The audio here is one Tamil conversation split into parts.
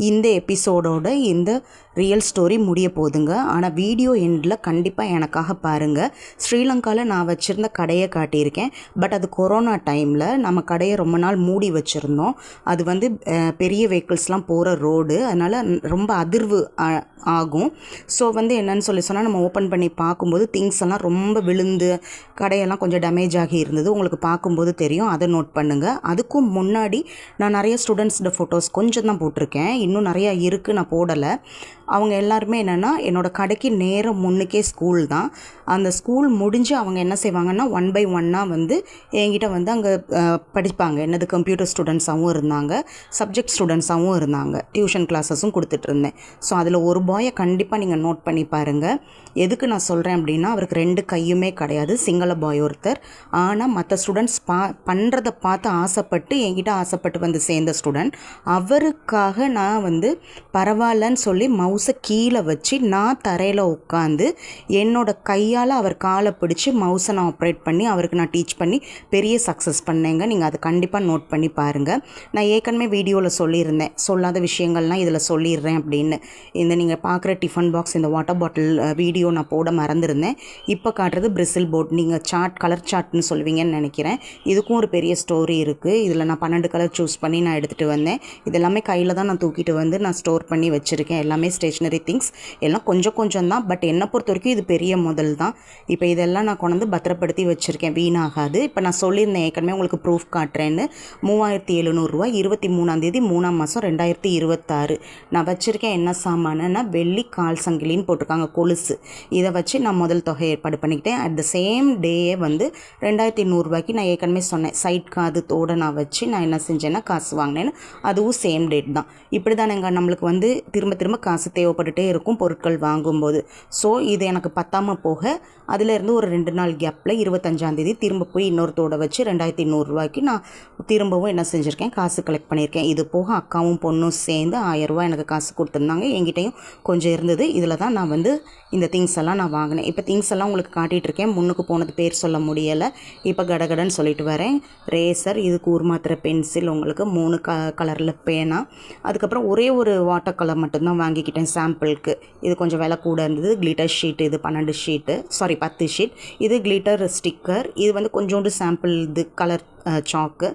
இந்த எபிசோடோட இந்த ரியல் ஸ்டோரி முடிய போகுதுங்க. ஆனால் வீடியோ எண்டில் கண்டிப்பாக எனக்காக பாருங்கள். ஸ்ரீலங்காவில் நான் வச்சுருந்த கடையை காட்டியிருக்கேன். பட் அது கொரோனா டைமில் நம்ம கடையை ரொம்ப நாள் மூடி வச்சுருந்தோம். அது வந்து பெரிய வெஹிக்கிள்ஸ்லாம் போகிற ரோடு, அதனால் ரொம்ப அதிர்வு ஆகும். ஸோ வந்து என்னன்னு சொன்னால் நம்ம ஓப்பன் பண்ணி பார்க்கும்போது திங்ஸ் எல்லாம் ரொம்ப விழுந்து கடையெல்லாம் கொஞ்சம் டேமேஜ் ஆகி இருந்தது. உங்களுக்கு பார்க்கும்போது தெரியும், அதை நோட் பண்ணுங்கள். அதுக்கும் முன்னாடி நான் நிறைய ஸ்டூடெண்ட்ஸோட ஃபோட்டோஸ் கொஞ்சம் தான் போட்டிருக்கேன், இன்னும் நிறையா இருக்குது, நான் போடலை. அவங்க எல்லாருமே என்னென்னா என்னோடய கடைக்கு நேரம் முன்னுக்கே ஸ்கூல் தான். அந்த ஸ்கூல் முடிஞ்சு அவங்க என்ன செய்வாங்கன்னா 1 by 1 வந்து என்கிட்ட வந்து அங்கே படிப்பாங்க. என்னது கம்ப்யூட்டர் ஸ்டூடெண்ட்ஸாகவும் இருந்தாங்க, சப்ஜெக்ட் ஸ்டூடெண்ட்ஸாகவும் இருந்தாங்க, டியூஷன் கிளாஸஸும் கொடுத்துட்ருந்தேன். ஸோ அதில் ஒரு பாயை கண்டிப்பாக நீங்கள் நோட் பண்ணி பாருங்கள். எதுக்கு நான் சொல்கிறேன் அப்படின்னா, அவருக்கு 2 கையுமே கிடையாது, சிங்கள பாய் ஒருத்தர். ஆனால் மற்ற ஸ்டூடெண்ட்ஸ் பண்ணுறதை பார்த்து ஆசைப்பட்டு என்கிட்ட ஆசைப்பட்டு வந்து சேர்ந்த ஸ்டூடெண்ட். அவருக்காக நான் வந்து பரவாயில்லன்னு சொல்லி மவுஸை கீழே வச்சு நான் தரையில் உட்காந்து என்னோடய கையால் அவர் காலை பிடிச்சி மவுஸை நான் ஆப்ரேட் பண்ணி அவருக்கு நான் டீச் பண்ணி பெரிய சக்ஸஸ் பண்ணேங்க. நீங்கள் அதை கண்டிப்பாக நோட் பண்ணி பாருங்கள். நான் ஏற்கனவே வீடியோவில் சொல்லியிருந்தேன், சொல்லாத விஷயங்கள்லாம் இதில் சொல்லிடுறேன் அப்படின்னு. இந்த நீங்கள் பார்க்குற டிஃபன் பாக்ஸ், இந்த வாட்டர் பாட்டில் வீடியோ நான் போட மறந்துருந்தேன். இப்போ காட்டுறது பிரிசில் போர்ட். நீங்கள் சார்ட், கலர் சார்ட்னு சொல்லுவீங்கன்னு நினைக்கிறேன். இதுக்கும் ஒரு பெரிய ஸ்டோரி இருக்குது. இதில் நான் 12 கலர் சூஸ் பண்ணி நான் எடுத்துகிட்டு வந்தேன். இது எல்லாமே கையில் தான் நான் தூக்கிட்டு வந்து நான் ஸ்டோர் பண்ணி வச்சுருக்கேன். எல்லாமே ஸ்டேஷ்னரி திங்ஸ், எல்லாம் கொஞ்சம் கொஞ்சம் தான். பட் என்னை பொறுத்த வரைக்கும் இது பெரிய முதல் தான். இப்போ இதெல்லாம் நான் கொண்டு வந்து பத்திரப்படுத்தி வச்சுருக்கேன், வீணாகாது. இப்போ நான் சொல்லியிருந்தேன் ஏற்கனவே, உங்களுக்கு ப்ரூஃப் காட்டுறேன்னு. 3700 ரூபா, 23ஆம் தேதி 3ஆம் மாதம் 2026. நான் வச்சுருக்கேன் என்ன சாமானுன்னா வெள்ளி கால் சங்கிலின்னு போட்டிருக்காங்க, கொலுசு. இதை வச்சு நான் முதல் தொகை ஏற்பாடு பண்ணிக்கிட்டேன். அட் த சேம் டேயே வந்து 2100 ரூபாய்க்கு நான் ஏற்கனவே சொன்னேன் சைட் காது தோடு நான் வச்சு நான் என்ன செஞ்சேன்னா காசு வாங்கினேன்னு. அதுவும் சேம் டேட் தான். இப்படி தான் நம்மளுக்கு வந்து திரும்ப திரும்ப காசு தேவைப்பட்டுட்டே இருக்கும் பொருட்கள் வாங்கும்போது. ஸோ இது எனக்கு பத்தாமல் போக அதிலேருந்து ஒரு 2 நாள் கேப்பில் 25ஆம் தேதி திரும்ப போய் இன்னொரு தோடை வச்சு 2100 ரூபாய்க்கு நான் திரும்பவும் என்ன செஞ்சுருக்கேன், காசு கலெக்ட் பண்ணியிருக்கேன். இது போக அக்காவும் பொண்ணும் சேர்ந்து 1000 ரூபா எனக்கு காசு கொடுத்துருந்தாங்க. என்கிட்டையும் கொஞ்சம் இருந்தது. இதில் தான் நான் வந்து இந்த திங்ஸ் எல்லாம் நான் வாங்கினேன். இப்போ திங்ஸ் எல்லாம் உங்களுக்கு காட்டிகிட்ருக்கேன். முன்னுக்கு போனது பேர் சொல்ல முடியலை, இப்போ கடகடன்னு சொல்லிட்டு வரேன். ரேசர், இது கூர்மாத்திர பென்சில், உங்களுக்கு 3 கலரில் பேனா. அதுக்கப்புறம் ஒரே ஒரு வாட்டர் கலர் மட்டும்தான் வாங்கிக்கிட்டேன் சாம்பிளுக்கு. இது கொஞ்சம் விலை கூட இருந்தது. கிளிட்டர் ஷீட், இது 12 ஷீட்டு, சாரி 10 ஷீட். இது கிளிட்டர் ஸ்டிக்கர், இது வந்து கொஞ்சோண்டு சாம்பிள் இது கலர் சாக்கு.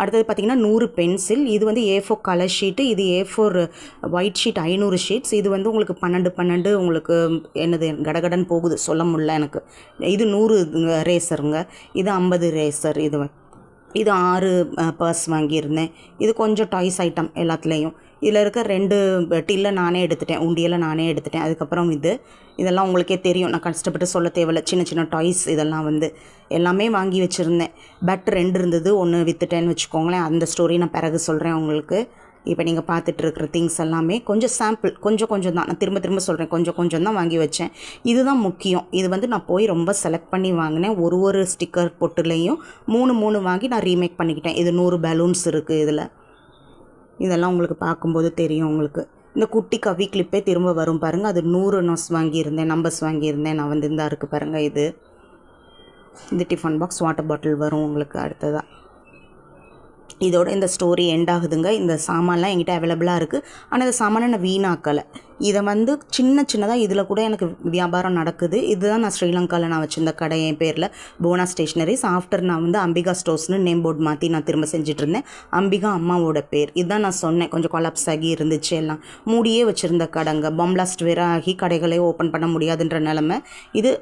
அடுத்தது பார்த்திங்கன்னா 100 பென்சில். இது வந்து A4 கலர் ஷீட்டு, இது A4 ஒயிட் ஷீட் 500 ஷீட்ஸ். இது வந்து உங்களுக்கு 12 உங்களுக்கு என்னது கடகடன் போகுது, சொல்ல முடியல எனக்கு. இது 100 ரேசருங்க, இது 50 ரேசர். இது 6 பர்ஸ் வாங்கியிருந்தேன். இது கொஞ்சம் டாய்ஸ் ஐட்டம் எல்லாத்துலேயும். இதில் இருக்க 2 டில்லை நானே எடுத்துட்டேன், உண்டியலை நானே எடுத்துட்டேன். அதுக்கப்புறம் இதெல்லாம் உங்களுக்கே தெரியும், நான் கஷ்டப்பட்டு சொல்ல தேவையில்லை. சின்ன சின்ன டாய்ஸ் இதெல்லாம் வந்து எல்லாமே வாங்கி வச்சுருந்தேன். பட் 2 இருந்தது, 1 விற்றுட்டேன்னு வச்சுக்கோங்களேன். அந்த ஸ்டோரி நான் பிறகு சொல்கிறேன் உங்களுக்கு. இப்போ நீங்கள் பார்த்துட்டு இருக்கிற திங்ஸ் எல்லாமே கொஞ்சம் சாம்பிள், கொஞ்சம் கொஞ்சம் தான். நான் திரும்ப திரும்ப சொல்கிறேன், கொஞ்சம் கொஞ்சம் தான் வாங்கி வச்சேன். இதுதான் முக்கியம். இது வந்து நான் போய் ரொம்ப செலக்ட் பண்ணி வாங்கினேன். ஒரு ஸ்டிக்கர் பொட்டுலேயும் 3 வாங்கி நான் ரீமேக் பண்ணிக்கிட்டேன். இது 100 பலூன்ஸ் இருக்குது. இதெல்லாம் உங்களுக்கு பார்க்கும்போது தெரியும் உங்களுக்கு. இந்த குட்டி கவி கிளிப்பே திரும்ப வரும் பாருங்கள். அது 100 நோஸ் வாங்கியிருந்தேன், நம்பர்ஸ் வாங்கியிருந்தேன். நான் வந்து இந்த இருக்குது பாருங்கள். இந்த டிஃபன் பாக்ஸ், வாட்டர் பாட்டில் வரும் உங்களுக்கு அடுத்ததாக. இதோட இந்த ஸ்டோரி எண்ட் ஆகுதுங்க. இந்த சாமான்லாம் என்கிட்ட அவைலபிளாக இருக்குது. ஆனால் இந்த சாமானை நான் வீணாக்கலை. இதை வந்து சின்னதாக இதில் கூட எனக்கு வியாபாரம் நடக்குது. இதுதான் நான் ஸ்ரீலங்காவில் நான் வச்சுருந்த கடை, என் பேரில் போனா ஸ்டேஷ்னரிஸ். ஆஃப்டர் நான் வந்து அம்பிகா ஸ்டோர்ஸ்னு நேம் போர்டு மாற்றி நான் திரும்ப செஞ்சிட்ருந்தேன். அம்பிகா அம்மாவோட பேர். இதுதான் நான் சொன்னேன், கொஞ்சம் கொலாப்ஸ் ஆகி இருந்துச்சு, எல்லாம் மூடியே வச்சுருந்த கடைங்க. பம்ப்ளாஸ்ட் வேற ஆகி கடைகளே ஓப்பன் பண்ண முடியாதுன்ற நிலமை. இது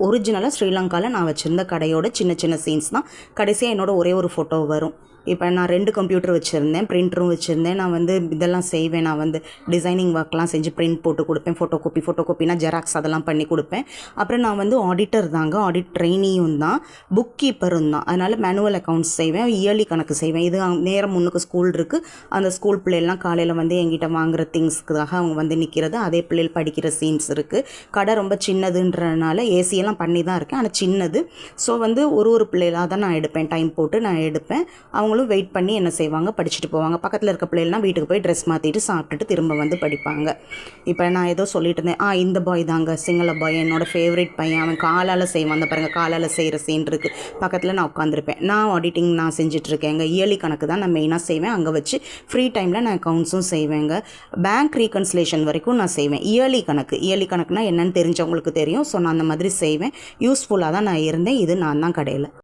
ஒரிஜினலாக ஸ்ரீலங்காவில் நான் வச்சுருந்த கடையோட சின்ன சீன்ஸ் தான். கடைசியாக என்னோட ஒரே ஒரு ஃபோட்டோ வரும். இப்போ நான் 2 கம்ப்யூட்டர் வச்சுருந்தேன், பிரிண்டரும் வச்சுருந்தேன். நான் வந்து இதெல்லாம் செய்வேன். நான் வந்து டிசைனிங் ஒர்க்லாம் செஞ்சு பிரிண்ட் போட்டு கொடுப்பேன். ஃபோட்டோகாப்பினா ஜெராக்ஸ் அதெல்லாம் பண்ணி கொடுப்பேன். அப்புறம் நான் வந்து ஆடிட்டர் தாங்க, ஆடிட் ட்ரெயினியும் தான், புக் கீப்பரும் தான். அதனால் மேனுவல் அக்கௌண்ட்ஸ் செய்வேன், இயர்லி கணக்கு செய்வேன். இது நேரம் முன்னுக்கு ஸ்கூல் இருக்குது. அந்த ஸ்கூல் பிள்ளைலாம் காலையில் வந்து என்கிட்ட வாங்குகிற திங்ஸ்க்காக அவங்க வந்து நிற்கிறது. அதே பிள்ளைகள் படிக்கிற சீன்ஸ் இருக்குது. கடை ரொம்ப சின்னதுன்றனால ஏசியெல்லாம் பண்ணி தான் இருக்கேன், ஆனால் சின்னது. ஸோ வந்து ஒரு பிள்ளைகளாக தான் நான் எடுப்பேன், டைம் போட்டு நான் எடுப்பேன். அவங்க மற்றவங்களும் வெயிட் பண்ணி என்ன செய்வாங்க, படிச்சுட்டு போவாங்க. பக்கத்தில் இருக்க பிள்ளைகள்லாம் வீட்டுக்கு போய் ட்ரெஸ் மாற்றிட்டு சாப்பிட்டுட்டு திரும்ப வந்து படிப்பாங்க. இப்போ நான் ஏதோ சொல்லிட்டு இருந்தேன், இந்த பாய் தாங்க சிங்கள பாய், என்னோட ஃபேவரட் பையன். அவன் காலால் செய்வான், அந்த பாருங்கள் காலால் செய்கிற சீன் இருக்குது. பக்கத்தில் நான் உட்காந்துருப்பேன். நான் ஆடிட்டிங் நான் செஞ்சிட்ருக்கேங்க. இயர்லி கணக்கு தான் நான் மெயினாக செய்வேன். அங்கே வச்சு ஃப்ரீ டைமில் நான் அக்கௌண்ட்ஸும் செய்வேங்க. பேங்க் ரீகன்சிலேஷன் வரைக்கும் நான் செய்வேன். இயர்லி கணக்குனா என்னென்னு தெரிஞ்சவங்களுக்கு தெரியும். ஸோ நான் அந்த மாதிரி செய்வேன். யூஸ்ஃபுல்லாக தான் நான் இருந்தேன். இது நான் தான் கடையில்